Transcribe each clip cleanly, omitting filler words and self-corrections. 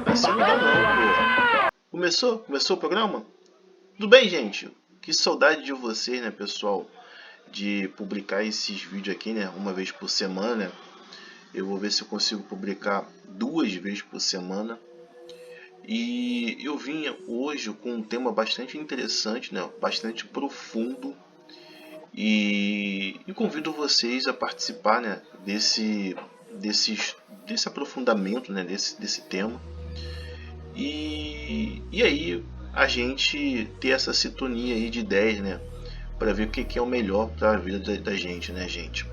Assim não dá não, pô. Começou o programa? Tudo bem, gente? Que saudade de vocês, né, pessoal? De publicar esses vídeos aqui, né? Uma vez por semana, né? Eu vou ver se eu consigo publicar 2 vezes por semana. E eu vim hoje com um tema bastante interessante, né? Bastante profundo. E convido vocês a participar, né? Desse aprofundamento, né? Desse tema. E aí a gente ter essa sintonia aí de ideias, né? Para ver o que é o melhor para a vida da gente, né, gente?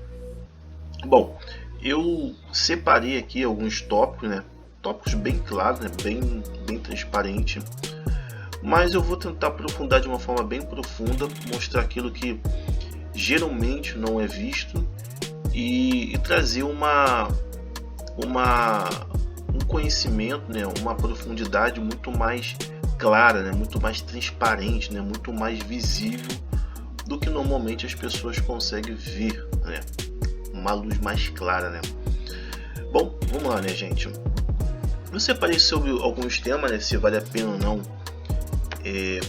Bom, eu separei aqui alguns tópicos, né? Tópicos bem claros, né? Bem transparente. Mas eu vou tentar aprofundar de uma forma bem profunda, mostrar aquilo que geralmente não é visto e trazer um conhecimento, né? Uma profundidade muito mais clara, né? Muito mais transparente, né? Muito mais visível do que normalmente as pessoas conseguem ver, né? Uma luz mais clara, né? Bom, vamos lá, né, gente? Eu separei sobre alguns temas, né? Se vale a pena ou não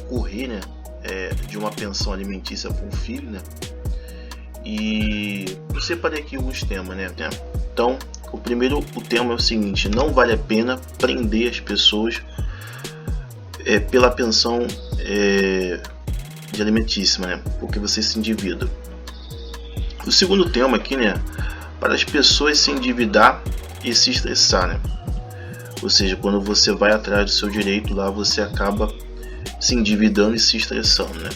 correr, né? De uma pensão alimentícia com o filho, né? E eu separei aqui alguns temas, né? Então, o tema é o seguinte: não vale a pena prender as pessoas pela pensão de alimentícia, né? Porque você se endivida. O segundo tema aqui, né? Para as pessoas se endividar e se estressar, né? Ou seja, quando você vai atrás do seu direito lá, você acaba se endividando e se estressando, né?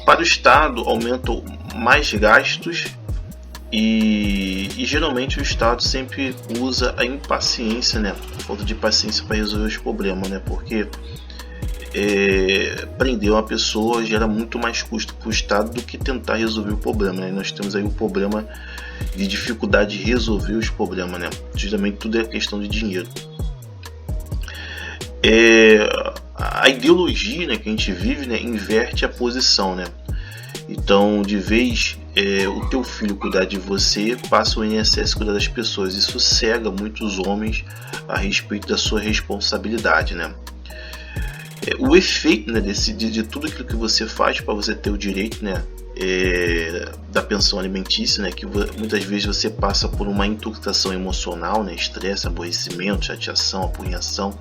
Para o Estado, aumentam mais gastos e geralmente o Estado sempre usa a impaciência, né? A falta de paciência para resolver os problemas, né? Porque prender uma pessoa gera muito mais custo para o Estado do que tentar resolver o problema, né? Nós temos aí o problema de dificuldade de resolver os problemas, né? Justamente tudo é questão de dinheiro. A ideologia, né, que a gente vive, né, inverte a posição, né? Então, de vez o teu filho cuidar de você, passa o INSS cuidar das pessoas. Isso cega muitos homens a respeito da sua responsabilidade, né? O efeito, né, de tudo aquilo que você faz para você ter o direito, né, da pensão alimentícia, né, que muitas vezes você passa por uma intoxicação emocional, né, estresse, aborrecimento, chateação, apurrinhação,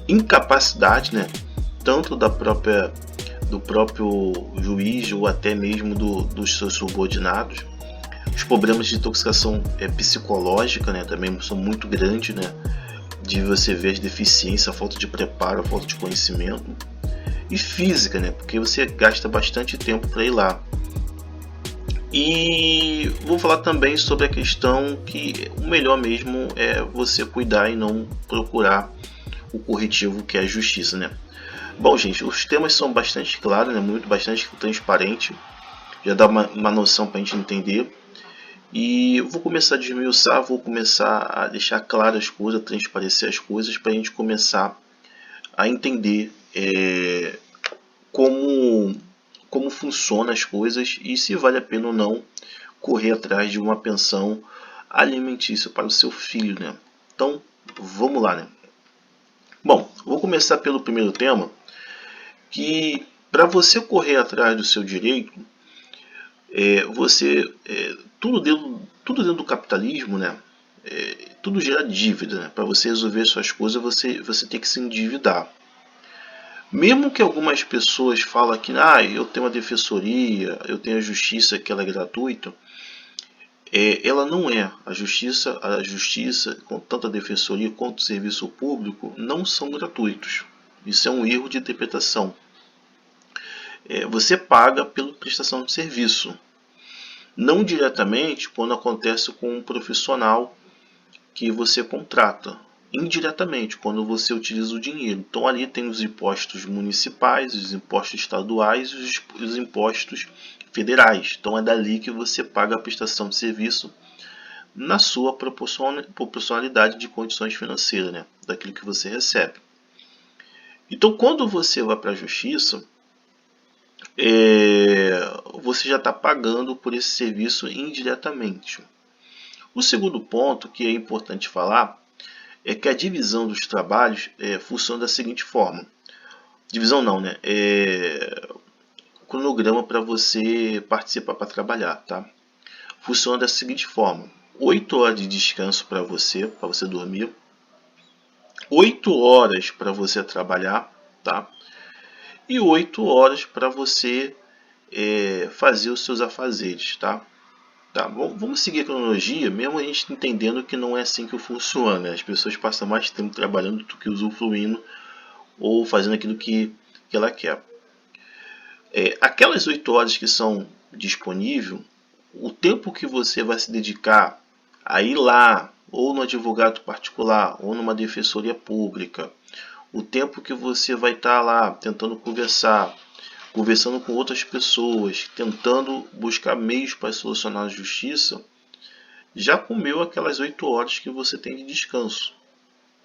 incapacidade, né, tanto do próprio juiz ou até mesmo dos seus subordinados. Os problemas de intoxicação psicológica, né, também são muito grandes, né, de você ver as deficiências, a falta de preparo, a falta de conhecimento, e física, né, porque você gasta bastante tempo para ir lá. E vou falar também sobre a questão que o melhor mesmo é você cuidar e não procurar o corretivo, que é a justiça, né? Bom, gente, os temas são bastante claros, né? Bastante transparente, já dá uma noção para a gente entender. E eu vou começar a desmiuçar, vou começar a deixar claras as coisas, transparecer as coisas, para a gente começar a entender como funcionam as coisas e se vale a pena ou não correr atrás de uma pensão alimentícia para o seu filho, né? Então, vamos lá, né? Bom, vou começar pelo primeiro tema, que para você correr atrás do seu direito, tudo dentro do capitalismo, né? Tudo gera dívida, né? Para você resolver suas coisas, você tem que se endividar. Mesmo que algumas pessoas falem que eu tenho a defensoria, eu tenho a justiça, que ela é gratuita, ela não é. A justiça, tanto a defensoria quanto o serviço público, não são gratuitos. Isso é um erro de interpretação. Você paga pela prestação de serviço. Não diretamente quando acontece com um profissional que você contrata. Indiretamente, quando você utiliza o dinheiro. Então ali tem os impostos municipais, os impostos estaduais e os impostos federais. Então é dali que você paga a prestação de serviço na sua proporcionalidade de condições financeiras, né? Daquilo que você recebe. Então quando você vai para a justiça, você já está pagando por esse serviço indiretamente. O segundo ponto que é importante falar é que a divisão dos trabalhos funciona da seguinte forma. Divisão não, né? Cronograma para você participar, para trabalhar, tá? Funciona da seguinte forma: 8 horas de descanso para você dormir, 8 horas para você trabalhar, tá? E 8 horas para você fazer os seus afazeres, tá? Tá, vamos seguir a cronologia, mesmo a gente entendendo que não é assim que funciona, né? As pessoas passam mais tempo trabalhando do que usufruindo ou fazendo aquilo que ela quer. Aquelas 8 horas que são disponíveis, o tempo que você vai se dedicar a ir lá, ou no advogado particular, ou numa defensoria pública, o tempo que você vai estar lá tentando conversando com outras pessoas, tentando buscar meios para solucionar a justiça, já comeu aquelas 8 horas que você tem de descanso.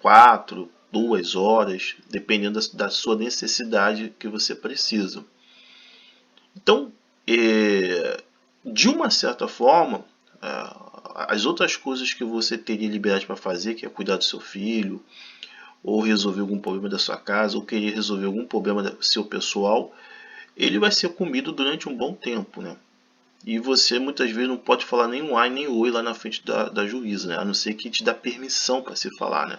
4, 2 horas, dependendo da sua necessidade que você precisa. Então, de uma certa forma, as outras coisas que você teria liberdade para fazer, que é cuidar do seu filho, ou resolver algum problema da sua casa, ou querer resolver algum problema do seu pessoal, ele vai ser comido durante um bom tempo, né? E você muitas vezes não pode falar nem um ai nem oi lá na frente da juíza, né? A não ser que te dá permissão para se falar, né?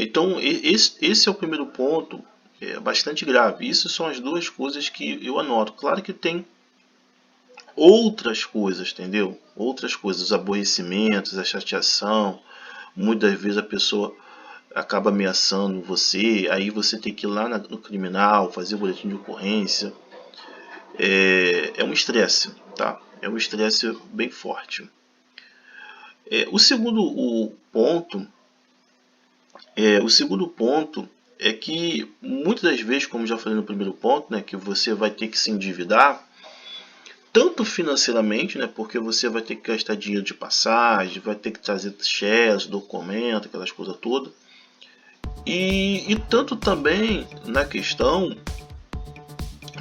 Então esse é o primeiro ponto, bastante grave. Isso são as duas coisas que eu anoto. Claro que tem outras coisas, entendeu? Outras coisas, os aborrecimentos, a chateação. Muitas vezes a pessoa acaba ameaçando você, aí você tem que ir lá no criminal, fazer o boletim de ocorrência. É um estresse, tá? É um estresse bem forte. O segundo ponto é que muitas das vezes, como já falei no primeiro ponto, né, que você vai ter que se endividar, tanto financeiramente, né, porque você vai ter que gastar dinheiro de passagem, vai ter que trazer shares, documento, aquelas coisas todas, e tanto também na questão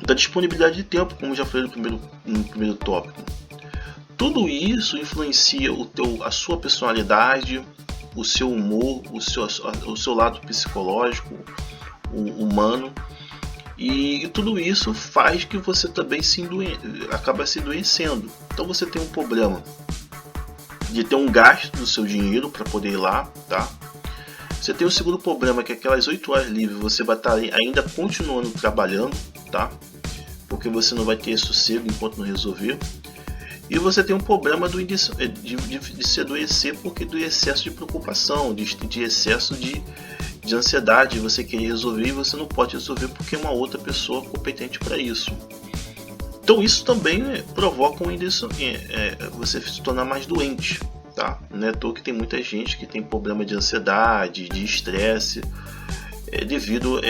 da disponibilidade de tempo, como já falei no primeiro tópico. Tudo isso influencia a sua personalidade, o seu humor, o seu lado psicológico, humano, e tudo isso faz que você também acaba se adoecendo. Então você tem um problema de ter um gasto do seu dinheiro para poder ir lá, tá? Você tem o segundo problema, que é aquelas 8 horas livres você vai estar ainda continuando trabalhando, tá? Porque você não vai ter sossego enquanto não resolver. E você tem um problema de se adoecer porque do excesso de preocupação, de excesso de ansiedade, você querer resolver e você não pode resolver porque é uma outra pessoa competente para isso. Então isso também provoca você se tornar mais doente, tá? Não é à toa que tem muita gente que tem problema de ansiedade, de estresse, devido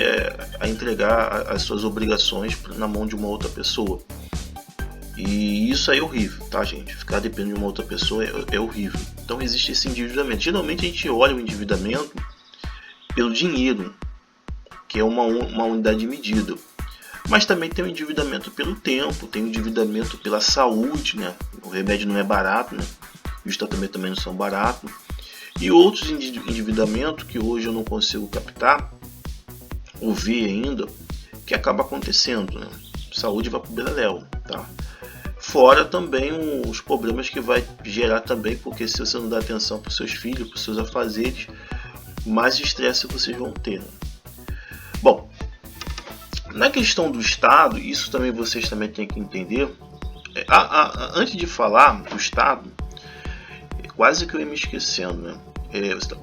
a entregar as suas obrigações na mão de uma outra pessoa. E isso aí é horrível, tá, gente? Ficar dependendo de uma outra pessoa é horrível. Então existe esse endividamento. Geralmente a gente olha o endividamento pelo dinheiro, que é uma unidade de medida. Mas também tem o endividamento pelo tempo, tem o endividamento pela saúde, né? O remédio não é barato, né? Os tratamentos também não são baratos. E outros endividamentos que hoje eu não consigo captar ou ver ainda, que acaba acontecendo, né? Saúde vai pro beleléu, tá? Fora também os problemas que vai gerar também, porque se você não dá atenção para os seus filhos, para os seus afazeres, mais estresse vocês vão ter. Bom, na questão do Estado, isso também vocês também têm que entender. Antes de falar do Estado, quase que eu ia me esquecendo, né?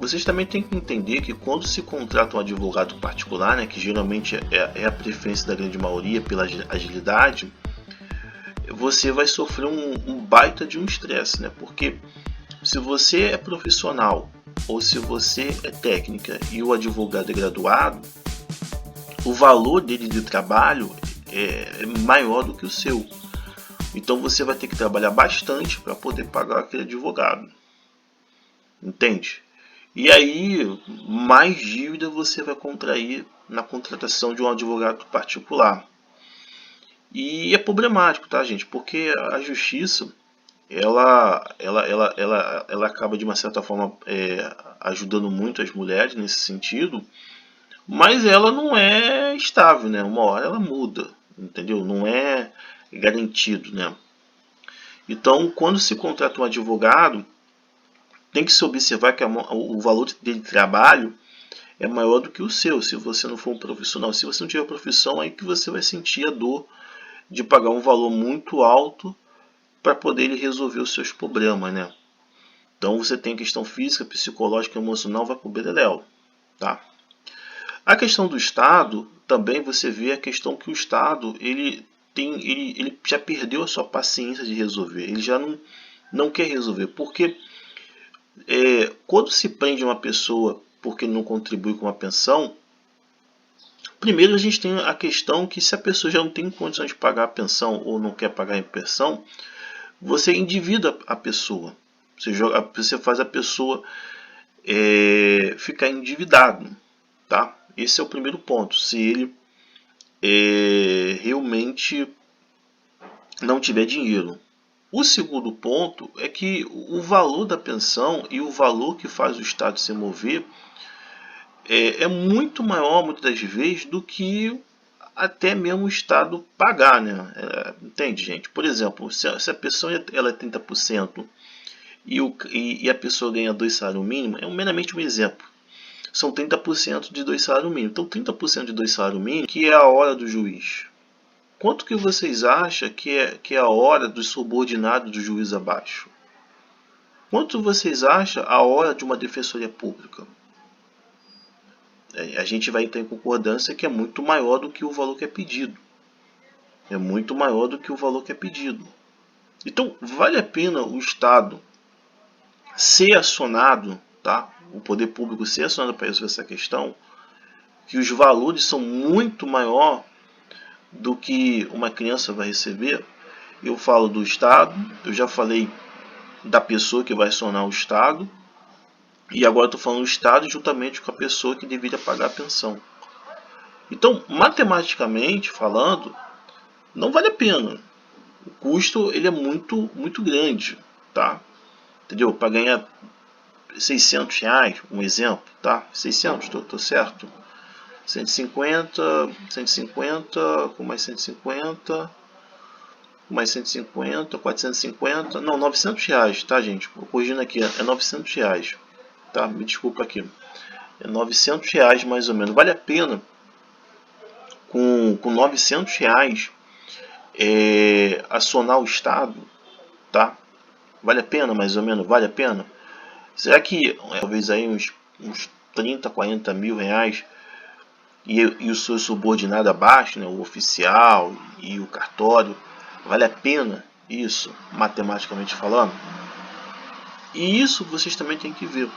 Vocês também têm que entender que quando se contrata um advogado particular, né, que geralmente é a preferência da grande maioria pela agilidade, você vai sofrer um baita de um estresse, né? Porque se você é profissional ou se você é técnica e o advogado é graduado, o valor dele de trabalho é maior do que o seu. Então você vai ter que trabalhar bastante para poder pagar aquele advogado. Entende? E aí, mais dívida você vai contrair na contratação de um advogado particular. E é problemático, tá, gente? Porque a justiça, ela acaba de uma certa forma ajudando muito as mulheres nesse sentido, mas ela não é estável, né? Uma hora ela muda, entendeu? Não é garantido, né? Então, quando se contrata um advogado, tem que se observar que o valor de trabalho é maior do que o seu, se você não for um profissional. Se você não tiver profissão, aí que você vai sentir a dor de pagar um valor muito alto para poder resolver os seus problemas, né? Então você tem questão física, psicológica, emocional, vai pro beleléu, tá? A questão do Estado, também você vê a questão que o Estado, ele já perdeu a sua paciência de resolver, ele já não quer resolver, porque quando se prende uma pessoa porque não contribui com a pensão, primeiro a gente tem a questão que se a pessoa já não tem condições de pagar a pensão ou não quer pagar a pensão, você endivida a pessoa. Você faz a pessoa ficar endividado. Tá? Esse é o primeiro ponto. Se ele realmente não tiver dinheiro. O segundo ponto é que o valor da pensão e o valor que faz o Estado se mover é muito maior, muitas das vezes, do que até mesmo o Estado pagar, né? Entende, gente? Por exemplo, se a pessoa ela é 30% e a pessoa ganha 2 salários mínimos, é meramente um exemplo. São 30% de 2 salários mínimos. Então, 30% de 2 salários mínimos, que é a hora do juiz. Quanto que vocês acham que é a hora do subordinado do juiz abaixo? Quanto vocês acham a hora de uma defensoria pública? A gente vai entrar em concordância que é muito maior do que o valor que é pedido. É muito maior do que o valor que é pedido. Então, vale a pena o Estado ser acionado, tá? O poder público ser acionado para resolver essa questão, que os valores são muito maior do que uma criança vai receber. Eu falo do Estado, eu já falei da pessoa que vai acionar o Estado, e agora estou falando do Estado juntamente com a pessoa que deveria pagar a pensão. Então, matematicamente falando, não vale a pena. O custo ele é muito grande, tá? Entendeu? Para ganhar 600 reais, um exemplo, tá? 600, tô certo? 150, com mais 150, com mais 150, 450, não, 900 reais, tá, gente? Corrigindo aqui, é 900 reais, tá? Me desculpa aqui. É 900 reais mais ou menos. Vale a pena, com 900 reais, acionar o Estado, tá? Vale a pena, mais ou menos? Vale a pena? Será que talvez aí uns 30, 40 mil reais e o seu subordinado abaixo, né, o oficial e o cartório, vale a pena isso, matematicamente falando? E isso vocês também têm que ver,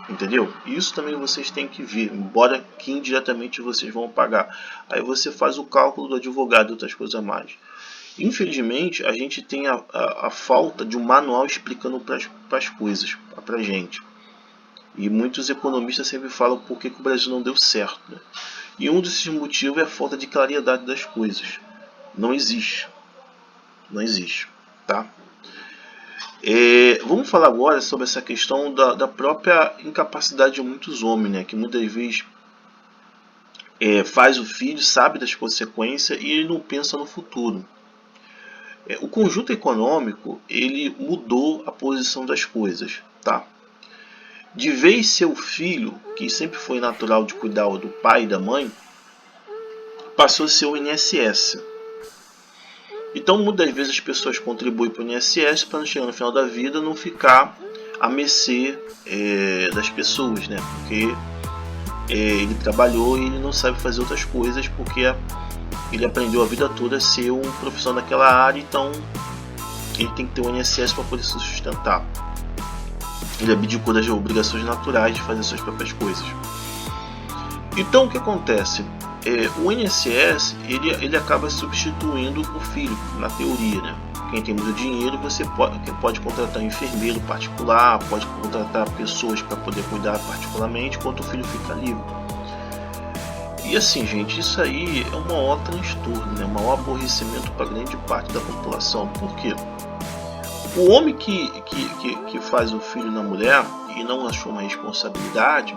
entendeu? Isso também vocês têm que ver, embora que indiretamente vocês vão pagar. Aí você faz o cálculo do advogado e outras coisas a mais. Infelizmente, a gente tem a falta de um manual explicando para as coisas, para a gente. E muitos economistas sempre falam por que o Brasil não deu certo, né? E um desses motivos é a falta de claridade das coisas. Não existe. Não existe, tá? Vamos falar agora sobre essa questão da própria incapacidade de muitos homens, né? Que muitas vezes faz o filho, sabe das consequências e ele não pensa no futuro. O conjunto econômico ele mudou a posição das coisas, tá? De vez ser o filho, que sempre foi natural de cuidar do pai e da mãe, passou a ser o INSS. Então, muitas vezes as pessoas contribuem para o INSS para não chegar no final da vida não ficar à mercê das pessoas, né? Porque ele trabalhou e ele não sabe fazer outras coisas porque ele aprendeu a vida toda a ser um profissional daquela área, então ele tem que ter o INSS para poder se sustentar. Ele abdicou das obrigações naturais de fazer suas próprias coisas. Então o que acontece? O INSS ele acaba substituindo o filho, na teoria, né? quem tem muito dinheiro, você pode contratar um enfermeiro particular, pode contratar pessoas para poder cuidar particularmente, enquanto o filho fica livre. E assim, gente, isso aí é um maior transtorno, né? Um maior aborrecimento para grande parte da população. Por quê? O homem que faz o filho na mulher e não achou uma responsabilidade,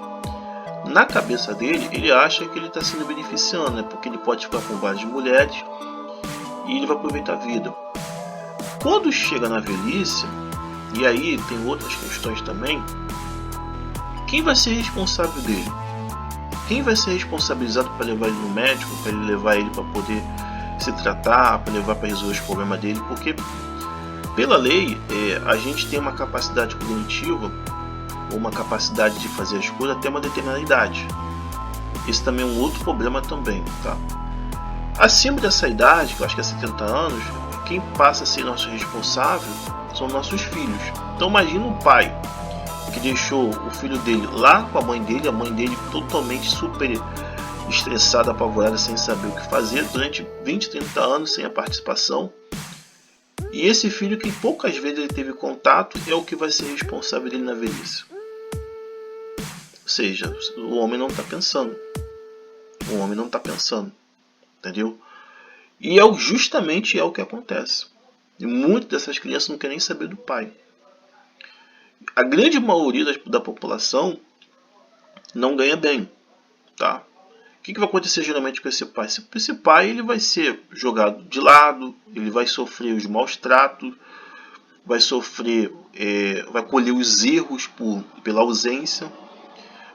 na cabeça dele, ele acha que ele está sendo beneficiando, né? Porque ele pode ficar com várias mulheres e ele vai aproveitar a vida. Quando chega na velhice, e aí tem outras questões também, quem vai ser responsável dele? Quem vai ser responsabilizado para levar ele no médico, para levar ele para poder se tratar, para levar para resolver os problemas dele? Porque, pela lei, a gente tem uma capacidade cognitiva, ou uma capacidade de fazer as coisas até uma determinada idade. Esse também é um outro problema também, tá? Acima dessa idade, que eu acho que é 70 anos, quem passa a ser nosso responsável são nossos filhos. Então imagina um pai que deixou o filho dele lá com a mãe dele totalmente super estressada, apavorada, sem saber o que fazer, durante 20, 30 anos sem a participação. E esse filho que poucas vezes ele teve contato é o que vai ser responsável dele na velhice. Ou seja, o homem não está pensando. O homem não está pensando. Entendeu? E justamente é o que acontece. E muitas dessas crianças não querem nem saber do pai. A grande maioria da população não ganha bem. Tá? O que vai acontecer geralmente com esse pai? Esse pai ele vai ser jogado de lado, ele vai sofrer os maus tratos, vai colher os erros pela ausência.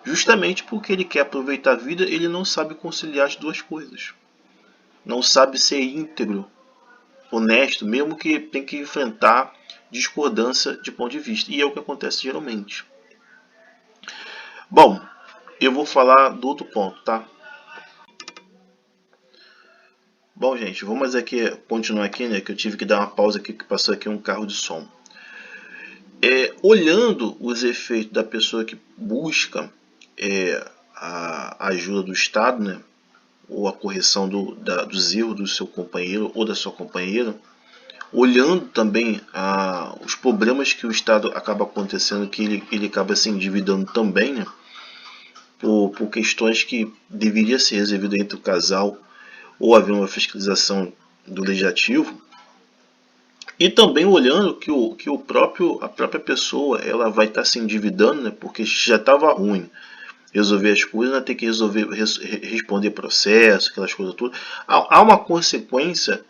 Justamente porque ele quer aproveitar a vida, ele não sabe conciliar as duas coisas. Não sabe ser íntegro, honesto, mesmo que tem que enfrentar discordância de ponto de vista. E é o que acontece geralmente. Bom, eu vou falar do outro ponto, tá? Bom, gente, vamos continuar aqui, né? Que eu tive que dar uma pausa aqui, que passou aqui um carro de som. Olhando os efeitos da pessoa que busca a ajuda do Estado, né? Ou a correção dos erros do seu companheiro ou da sua companheira, olhando também os problemas que o Estado acaba acontecendo, que ele acaba se endividando também, né? Por questões que deveria ser resolvida entre o casal ou haver uma fiscalização do legislativo, e também olhando que a própria pessoa ela vai estar se endividando, né? Porque já estava ruim resolver as coisas, ter que responder processo, aquelas coisas tudo. Há uma consequência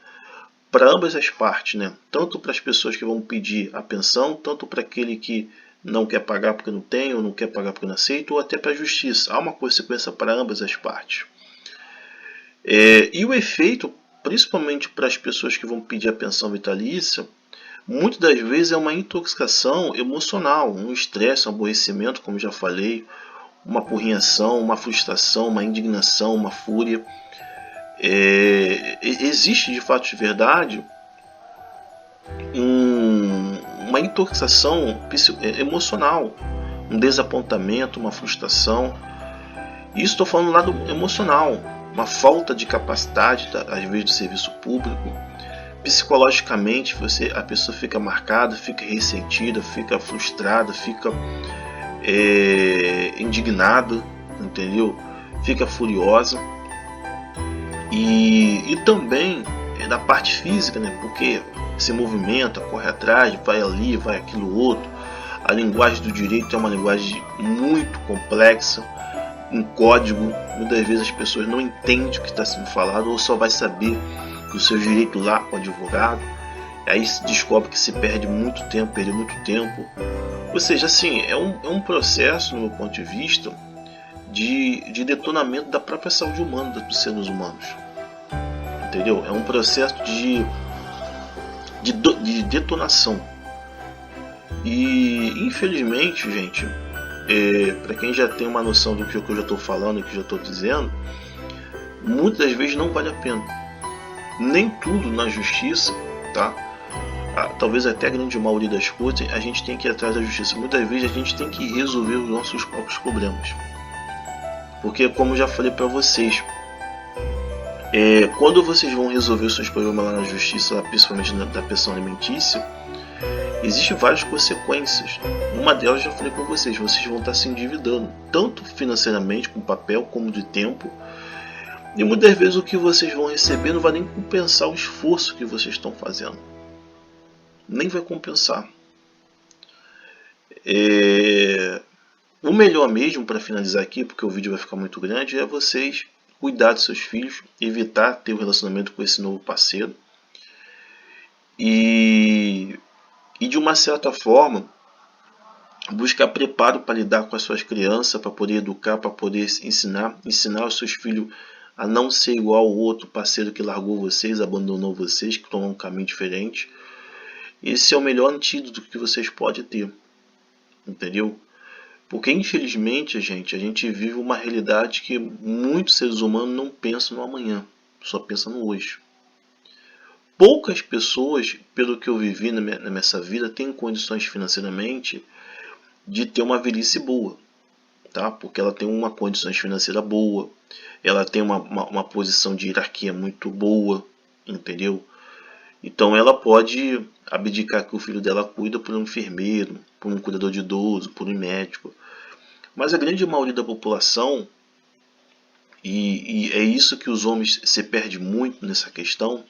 para ambas as partes, né? Tanto para as pessoas que vão pedir a pensão, tanto para aquele que não quer pagar porque não tem, ou não quer pagar porque não aceita, ou até para a justiça. Há uma consequência para ambas as partes. E o efeito, principalmente para as pessoas que vão pedir a pensão vitalícia, muitas das vezes é uma intoxicação emocional, um estresse, um aborrecimento, como já falei, uma apurrinhação, uma frustração, uma indignação, uma fúria. Existe de fato de verdade uma intoxicação emocional, um desapontamento, uma frustração. Isso estou falando do lado emocional, uma falta de capacidade, às vezes, do serviço público. Psicologicamente, a pessoa fica marcada, fica ressentida, fica frustrada, fica indignada, entendeu? Fica furiosa. E também na parte física, né? Porque se movimenta, corre atrás, vai ali, vai aquilo outro. A linguagem do direito é uma linguagem muito complexa, um código. Muitas vezes as pessoas não entendem o que está sendo falado, ou só vai saber do seu direito lá com o advogado. Aí se descobre que se perdeu muito tempo. Ou seja, assim, é um processo, no meu ponto de vista, de detonamento da própria saúde humana dos seres humanos. Entendeu? É um processo de detonação. E infelizmente, gente, para quem já tem uma noção do que eu já estou falando e que eu já estou dizendo, muitas vezes não vale a pena. Nem tudo na justiça, tá? Talvez até a grande maioria das coisas a gente tem que ir atrás da justiça. Muitas vezes a gente tem que resolver os nossos próprios problemas. Porque, como eu já falei para vocês, Quando vocês vão resolver os seus problemas lá na justiça, principalmente da pensão alimentícia, existem várias consequências. Uma delas já falei com vocês vão estar se endividando, tanto financeiramente, com papel, como de tempo. E muitas vezes o que vocês vão receber não vai nem compensar o esforço que vocês estão fazendo. Nem vai compensar. O melhor mesmo, para finalizar aqui, porque o vídeo vai ficar muito grande, é vocês cuidar dos seus filhos, evitar ter um relacionamento com esse novo parceiro. E de uma certa forma, buscar preparo para lidar com as suas crianças, para poder educar, para poder ensinar os seus filhos a não ser igual ao outro parceiro que largou vocês, abandonou vocês, que tomou um caminho diferente. Esse é o melhor antídoto que vocês podem ter, entendeu? Porque infelizmente, a gente vive uma realidade que muitos seres humanos não pensam no amanhã, só pensam no hoje. Poucas pessoas, pelo que eu vivi nessa vida, têm condições financeiramente de ter uma velhice boa, tá? Porque ela tem uma condição financeira boa, ela tem uma posição de hierarquia muito boa, entendeu? Então ela pode abdicar que o filho dela cuida por um enfermeiro, por um cuidador de idoso, por um médico. Mas a grande maioria da população, e é isso que os homens se perde muito nessa questão,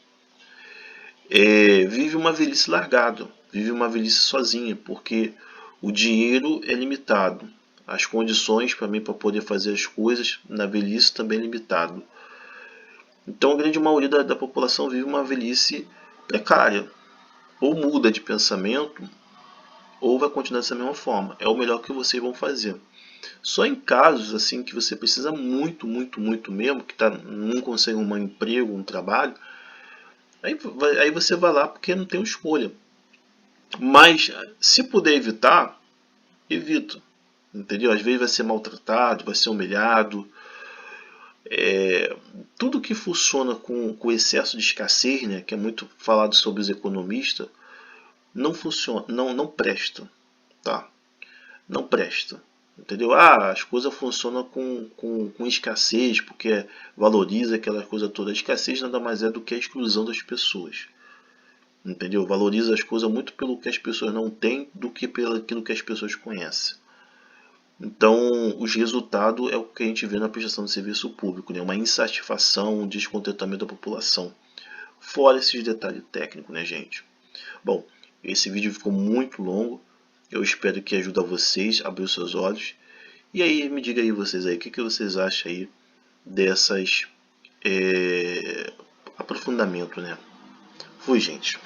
vive uma velhice largada, vive uma velhice sozinha, porque o dinheiro é limitado. As condições para mim para poder fazer as coisas na velhice também é limitado. Então a grande maioria da população vive uma velhice precária. Ou muda de pensamento, ou vai continuar dessa mesma forma. É o melhor que vocês vão fazer. Só em casos assim que você precisa muito mesmo, que não consegue um emprego, um trabalho, aí você vai lá porque não tem escolha. Mas se puder evitar, evita. Entendeu? Às vezes vai ser maltratado, vai ser humilhado. Tudo que funciona com excesso de escassez, né, que é muito falado sobre os economistas, não funciona, não presta, tá? Não presta, entendeu? As coisas funcionam com escassez, porque valoriza aquela coisa toda. A escassez nada mais é do que a exclusão das pessoas, entendeu? Valoriza as coisas muito pelo que as pessoas não têm do que pelo aquilo que as pessoas conhecem. Então, os resultados é o que a gente vê na prestação de serviço público, né? Uma insatisfação, um descontentamento da população. Fora esses detalhes técnicos, né, gente? Bom, esse vídeo ficou muito longo. Eu espero que ajude vocês a abrir os seus olhos. E aí, me diga aí vocês aí, o que vocês acham aí dessas aprofundamento, né? Fui, gente.